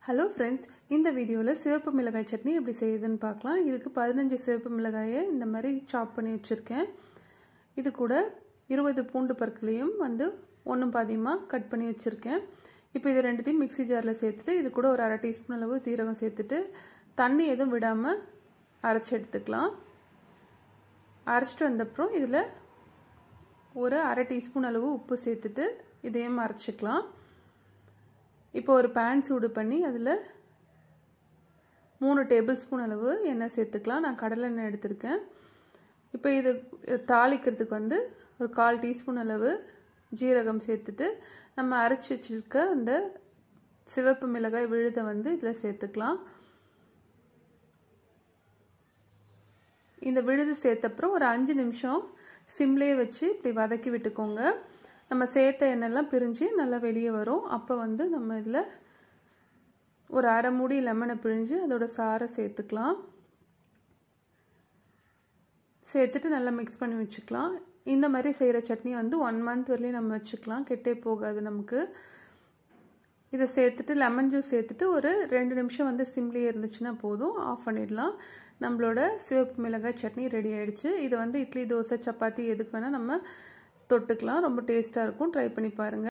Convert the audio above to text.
Hello friends, இந்த வீடியோல சிவப்பு மிளகாய் சட்னி எப்படி செய்யுதுன்னு பார்க்கலாம். இதுக்கு 15 சிவப்பு மிளகாயை இந்த மாதிரி சாப் பண்ணி வச்சிருக்கேன். இது கூட 20 பூண்டு பற்களையும் வந்து ஒண்ணும் பாதியமா கட் பண்ணி வச்சிருக்கேன். இப்போ இது ரெண்டுத்தையும் மிக்ஸி ஜார்ல சேர்த்துட்டு இது கூட ஒரு 1/2 டீஸ்பூன் அளவு ஜீரகம் சேர்த்துட்டு தண்ணி எதுவும் விடாம அரைச்சு எடுத்துக்கலாம். அரைச்சிட்டு வந்த அப்புறம் இதுல ஒரு 1/2 டீஸ்பூன் அளவு உப்பு சேர்த்துட்டு இதையும் அரைச்சுக்கலாம். இப்போ ஒரு pan சூடு பண்ணி அதுல 3 டேபிள்ஸ்பூன் அளவு எண்ணெய் சேர்த்துக்கலாம். நான் கடலை எண்ணெய் எடுத்துர்க்கேன். இப்போ இது தாளிக்கிறதுக்கு வந்து ஒரு 1/4 டீஸ்பூன் அளவு ஜீரகம் சேர்த்துட்டு நம்ம அரைச்சு வச்சிருக்க அந்த சிவப்பு மிளகாய் விழுதை வந்து இதுல சேர்த்துக்கலாம். இந்த விழுது சேர்த்த அப்புறம் ஒரு 5 நிமிஷம் சிம்லயே வச்சு இப்படி வதக்கி விட்டுக்கோங்க. நம்ம சேர்த்த எண்ணெய்லாம் பிரிஞ்சு நல்லா வெளியே வரும். அப்போ வந்து நம்ம இதுல ஒரு 1/2 மூடி லெமனை பிழிஞ்சு அதோட சாறை சேர்த்துக்கலாம். சேர்த்துட்டு நல்லா மிக்ஸ் பண்ணி வச்சுக்கலாம். இந்த மாதிரி செய்யற சட்னி வந்து 1 மந்த் வரையும் நம்ம வச்சுக்கலாம். கெட்டே போகாது நமக்கு. இதை சேர்த்துட்டு லெமன் ஜூஸ் சேர்த்துட்டு ஒரு 2 நிமிஷம் வந்து சிம்லயே இருந்துச்சுன்னா போதும். ஆஃப் பண்ணிடலாம். நம்மளோட சிவப்பு மிளகாய் சட்னி ரெடி ஆயிடுச்சு. இது வந்து இட்லி, தோசை, சப்பாத்தி எதுக்கு வேணா நம்ம தொட்டுக்கலாம். ரொம்ப டேஸ்டா இருக்கும். ட்ரை பண்ணி பாருங்க.